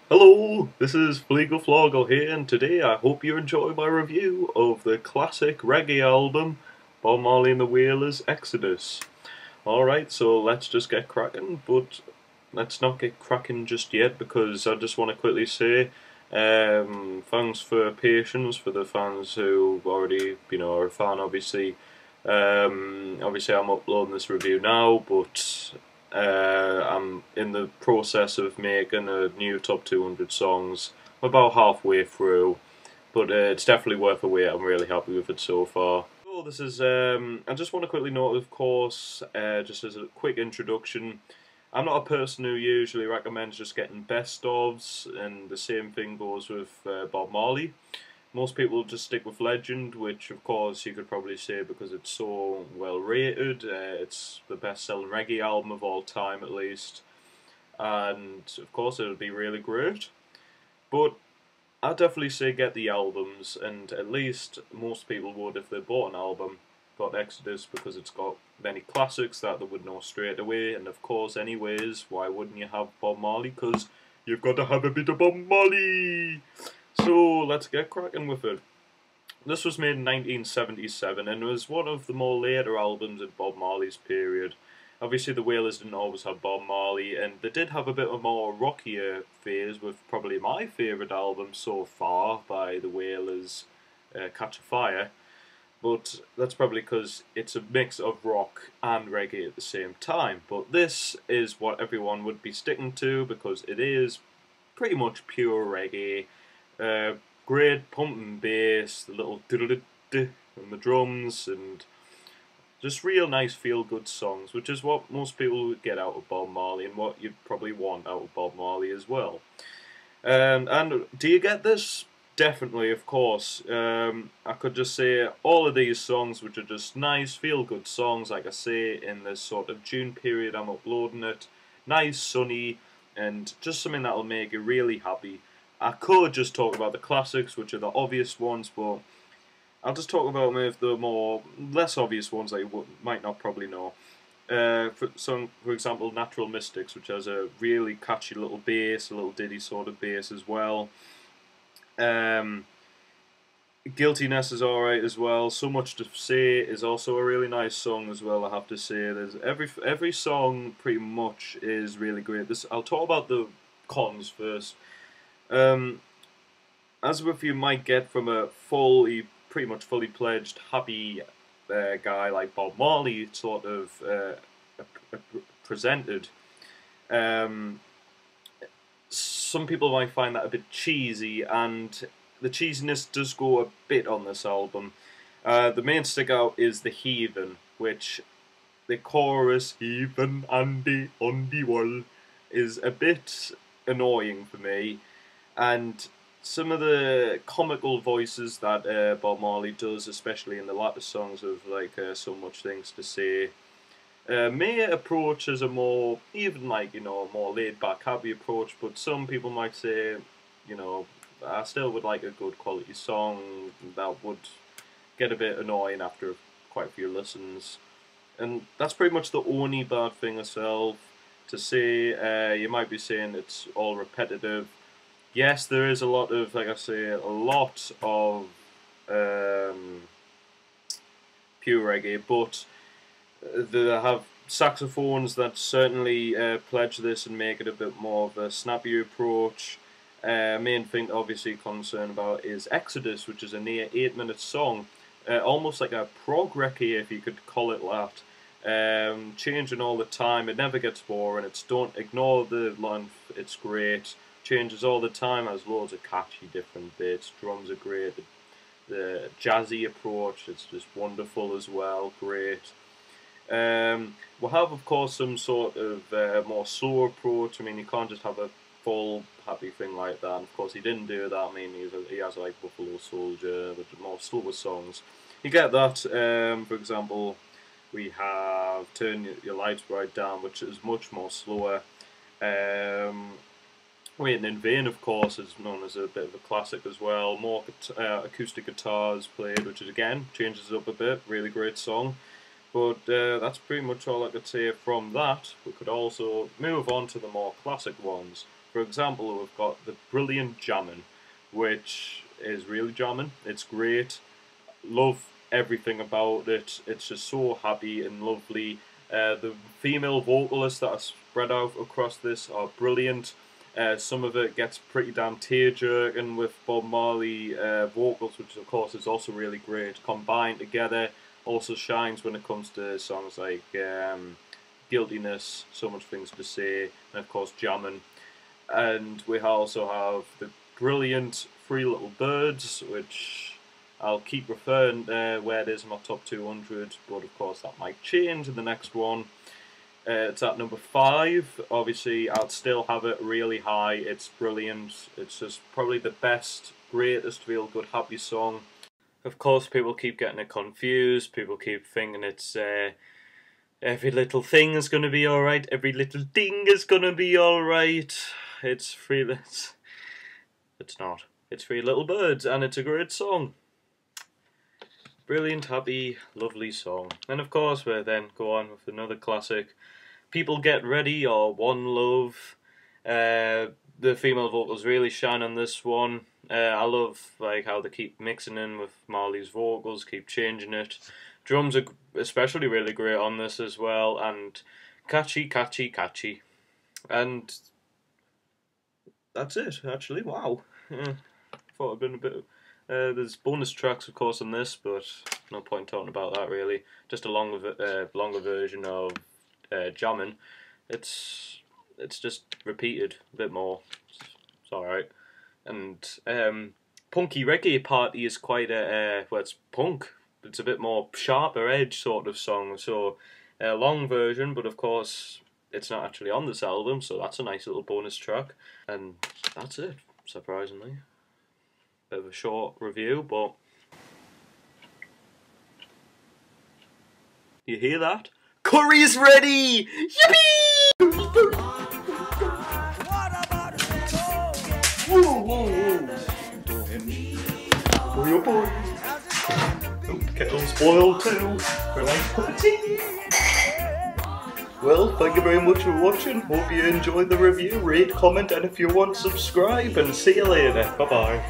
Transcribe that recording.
Hello, this is Fleagle Floggle here, and today I hope you enjoy my review of the classic reggae album, Bob Marley and the Wailers' Exodus. Alright, so let's just get cracking, but let's not get cracking just yet because I just want to quickly say thanks for patience for the fans who already, are a fan, obviously. Obviously, I'm uploading this review now, but I'm in the process of making a new top 200 songs. I'm about halfway through, but it's definitely worth a wait. I'm really happy with it so far. So this is. I just want to quickly note, of course, just as a quick introduction. I'm not a person who usually recommends just getting best ofs, and the same thing goes with Bob Marley. Most people just stick with Legend, which of course you could probably say because it's so well rated. It's the best selling reggae album of all time, at least. And of course, it would be really great. But I'd definitely say get the albums, and at least most people would if they bought an album. Got Exodus because it's got many classics that they would know straight away, and of course, anyways, why wouldn't you have Bob Marley? Because you've got to have a bit of Bob Marley! So let's get cracking with it. This was made in 1977 and was one of the more later albums in Bob Marley's period. Obviously, the Wailers didn't always have Bob Marley, and they did have a bit of a more rockier phase with probably my favourite album so far by the Wailers, Catch a Fire. But that's probably because it's a mix of rock and reggae at the same time. But this is what everyone would be sticking to because it is pretty much pure reggae. Uh, Great pumping bass, the little and the drums, and just real nice feel-good songs, which is what most people would get out of Bob Marley and what you'd probably want out of Bob Marley as well. And do you get this? Definitely, of course. I could just say all of these songs, which are just nice, feel-good songs, like I say, in this sort of June period I'm uploading it. Nice, sunny, and just something that'll make you really happy. I could just talk about the classics, which are the obvious ones, but I'll just talk about maybe the more less obvious ones that you might not probably know. For example, Natural Mystics, which has a really catchy little bass, a little ditty sort of bass as well. Um, Guiltiness is alright as well. So Much to Say is also a really nice song as well. I have to say, there's every song pretty much is really great. I'll talk about the cons first. Um, as with you might get from a pretty much fully pledged, happy guy like Bob Marley, sort of presented. Um, some people might find that a bit cheesy, and the cheesiness does go a bit on this album. The main stick out is the Heathen, which the chorus "Heathen Andy on the wall" is a bit annoying for me, and some of the comical voices that Bob Marley does, especially in the latter songs of like So Much Things to Say, may approach as a more, even like, more laid back, happy approach, but some people might say, you know, I still would like a good quality song that would get a bit annoying after quite a few listens. And that's pretty much the only bad thing itself. To say, you might be saying it's all repetitive. Yes, there is a lot of, like I say, a lot of um, pure reggae, but they have saxophones that certainly pledge this and make it a bit more of a snappy approach. Main thing, obviously, concerned about is Exodus, which is a near 8-minute song, almost like a prog reggae, if you could call it that. Changing all the time, it never gets boring. Don't ignore the length. It's great. Changes all the time. Has loads of catchy different bits. Drums are great. The jazzy approach, it's just wonderful as well. Great. We'll have, of course, some sort of more slow approach. I mean, you can't just have a full happy thing like that. And of course, he didn't do that. I mean, he has like Buffalo Soldier, which are more slower songs. You get that. For example, we have Turn Your Lights Right Down, which is much more slower. Waiting in Vain, of course, is known as a bit of a classic as well. More acoustic guitars played, which is again changes up a bit. Really great song. But that's pretty much all I could say from that. We could also move on to the more classic ones. for example, we've got the brilliant Jammin', which is really jamming. It's great. Love everything about it. It's just so happy and lovely. The female vocalists that are spread out across this are brilliant. Some of it gets pretty damn tear-jerking with Bob Marley vocals, which of course is also really great. Combined together, also shines when it comes to songs like Guiltiness, So Much Things to Say, and of course Jammin'. And we also have the brilliant Three Little Birds, which I'll keep referring to where it is in my top 200, but of course that might change in the next one. It's at number 5. Obviously, I'd still have it really high. It's brilliant. It's just probably the best, greatest feel-good, happy song. Of course, people keep getting it confused. People keep thinking it's every little thing is going to be alright. Every little thing is going to be alright. It's not. It's Three Little Birds, and it's a great song. Brilliant, happy, lovely song. And of course, we then go on with another classic, People Get Ready, or One Love. The female vocals really shine on this one. I love like how they keep mixing in with Marley's vocals, keep changing it. Drums are especially really great on this as well, and catchy, catchy, catchy. And that's it, actually. Wow. Yeah, thought it'd been a bit. There's bonus tracks, of course, on this, but no point talking about that really. Just a longer version of Jammin'. It's just repeated a bit more. It's alright. And Punky Reggae Party is quite well, it's punk. It's a bit more sharper edge sort of song. So a long version, but of course it's not actually on this album, so that's a nice little bonus track. And that's it, surprisingly. Bit of a short review, but you hear that? Curry's ready! Yippee! Whoa, whoa, whoa! For your boy. Oh, kettle's boiled too. For a nice cup of tea. Well, thank you very much for watching. Hope you enjoyed the review. Rate, comment, and if you want, subscribe. And see you later. Bye bye.